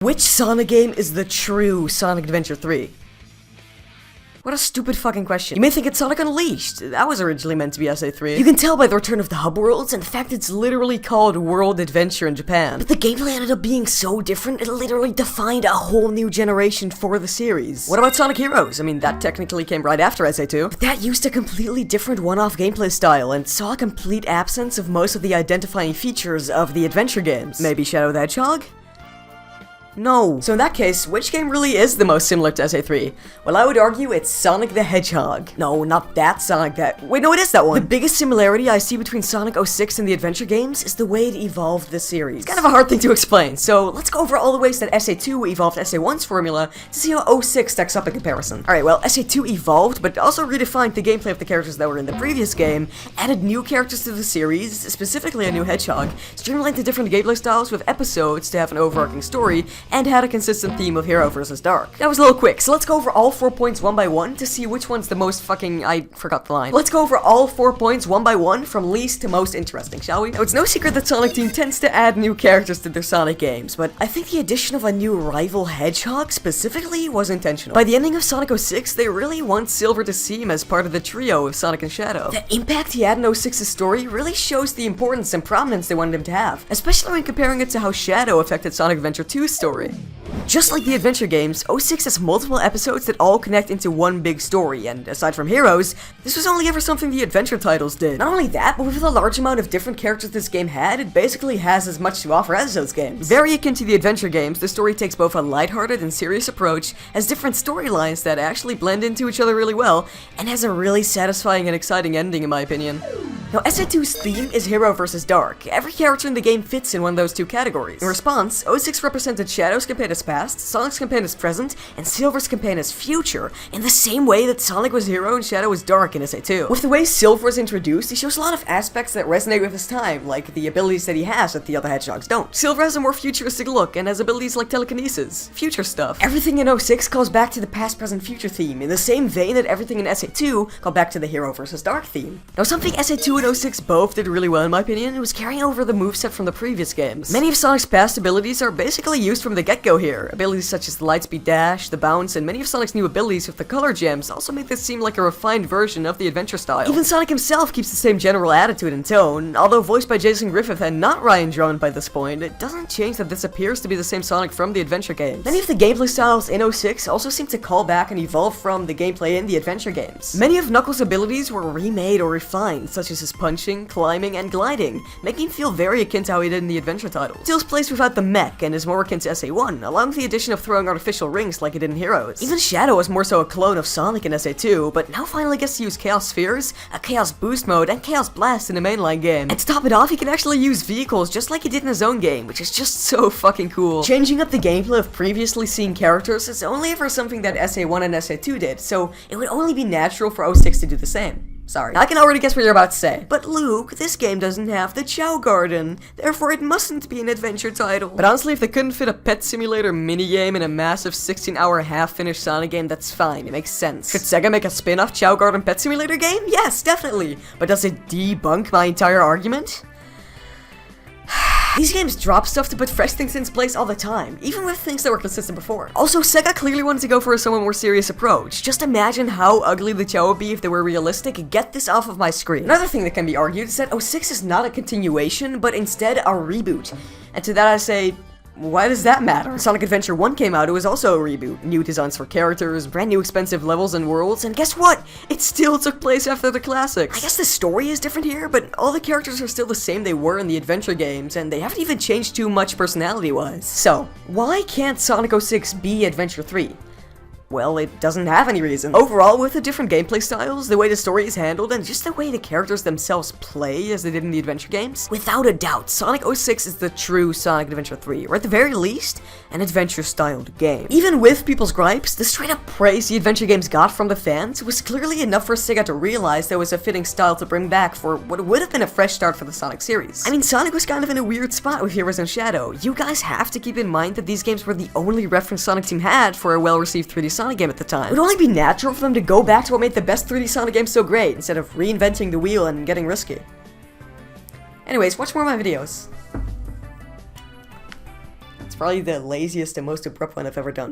Which Sonic game is the true Sonic Adventure 3? What a stupid fucking question. You may think it's Sonic Unleashed. That was originally meant to be SA3. You can tell by the return of the hub worlds and the fact it's literally called World Adventure in Japan. But the gameplay ended up being so different, it literally defined a whole new generation for the series. What about Sonic Heroes? I mean, that technically came right after SA2. But that used a completely different one-off gameplay style and saw a complete absence of most of the identifying features of the adventure games. Maybe Shadow the Hedgehog? No. So in that case, which game really is the most similar to SA3? Well, I would argue it's Sonic the Hedgehog. No, not that Sonic that- Wait, no, it is that one. The biggest similarity I see between Sonic 06 and the adventure games is the way it evolved the series. It's kind of a hard thing to explain, so let's go over all the ways that SA2 evolved SA1's formula to see how 06 stacks up in comparison. Alright, well, SA2 evolved, but also redefined the gameplay of the characters that were in the previous game, added new characters to the series, specifically a new hedgehog, streamlined the different gameplay styles with episodes to have an overarching story, and had a consistent theme of Hero versus Dark. That was a little quick, so let's go over all 4 points one by one to see which one's the most fucking- I forgot the line. Let's go over all 4 points one by one from least to most interesting, shall we? Now, it's no secret that Sonic Team tends to add new characters to their Sonic games, but I think the addition of a new rival hedgehog specifically was intentional. By the ending of Sonic 06, they really want Silver to see him as part of the trio of Sonic and Shadow. The impact he had in 06's story really shows the importance and prominence they wanted him to have, especially when comparing it to how Shadow affected Sonic Adventure 2's story. Just like the adventure games, 06 has multiple episodes that all connect into one big story, and aside from Heroes, this was only ever something the adventure titles did. Not only that, but with a large amount of different characters this game had, it basically has as much to offer as those games. Very akin to the adventure games, the story takes both a lighthearted and serious approach, has different storylines that actually blend into each other really well, and has a really satisfying and exciting ending in my opinion. Now, SA2's theme is Hero versus Dark. Every character in the game fits in one of those two categories. In response, 06 represented Shadow's campaign as past, Sonic's campaign as present, and Silver's campaign as future, in the same way that Sonic was Hero and Shadow was Dark in SA2. With the way Silver was introduced, he shows a lot of aspects that resonate with his time, like the abilities that he has that the other hedgehogs don't. Silver has a more futuristic look, and has abilities like telekinesis, future stuff. Everything in 06 calls back to the past, present, future theme, in the same vein that everything in SA2 called back to the Hero versus Dark theme. Now, something SA2 and 06 both did really well in my opinion, was carrying over the moveset from the previous games. Many of Sonic's past abilities are basically used from the get-go here. Abilities such as the Lightspeed Dash, the Bounce, and many of Sonic's new abilities with the color gems also make this seem like a refined version of the adventure style. Even Sonic himself keeps the same general attitude and tone. Although voiced by Jason Griffith and not Ryan Drummond by this point, it doesn't change that this appears to be the same Sonic from the adventure games. Many of the gameplay styles in 06 also seem to call back and evolve from the gameplay in the adventure games. Many of Knuckles' abilities were remade or refined, such as his punching, climbing, and gliding, making him feel very akin to how he did in the adventure titles. Steals place without the mech and is more akin to SA1, along with the addition of throwing artificial rings like he did in Heroes. Even Shadow was more so a clone of Sonic in SA2, but now finally gets to use Chaos Spheres, a Chaos Boost mode, and Chaos Blast in the mainline game. And to top it off, he can actually use vehicles just like he did in his own game, which is just so fucking cool. Changing up the gameplay of previously seen characters is only ever something that SA1 and SA2 did, so it would only be natural for 06 to do the same. Sorry. I can already guess what you're about to say. But Luke, this game doesn't have the Chow Garden, therefore it mustn't be an adventure title. But honestly, if they couldn't fit a pet simulator minigame in a massive 16-hour half-finished Sonic game, that's fine, it makes sense. Should Sega make a spin-off Chow Garden pet simulator game? Yes, definitely. But does it debunk my entire argument? These games drop stuff to put fresh things into place all the time, even with things that were consistent before. Also, Sega clearly wanted to go for a somewhat more serious approach. Just imagine how ugly the Chow would be if they were realistic. Get this off of my screen. Another thing that can be argued is that 06 is not a continuation, but instead a reboot. And to that I say, why does that matter? Sonic Adventure 1 came out, it was also a reboot. New designs for characters, brand new expensive levels and worlds, and guess what? It still took place after the classics. I guess the story is different here, but all the characters are still the same they were in the adventure games, and they haven't even changed too much personality-wise. So, why can't Sonic 06 be Adventure 3? Well, it doesn't have any reason. Overall, with the different gameplay styles, the way the story is handled, and just the way the characters themselves play as they did in the adventure games, without a doubt, Sonic 06 is the true Sonic Adventure 3, or at the very least, an adventure-styled game. Even with people's gripes, the straight-up praise the adventure games got from the fans was clearly enough for Sega to realize there was a fitting style to bring back for what would have been a fresh start for the Sonic series. I mean, Sonic was kind of in a weird spot with Heroes and Shadow. You guys have to keep in mind that these games were the only reference Sonic team had for a well-received 3D Sonic game at the time. It would only be natural for them to go back to what made the best 3D Sonic games so great, instead of reinventing the wheel and getting risky. Anyways, watch more of my videos. probably the laziest and most abrupt one I've ever done.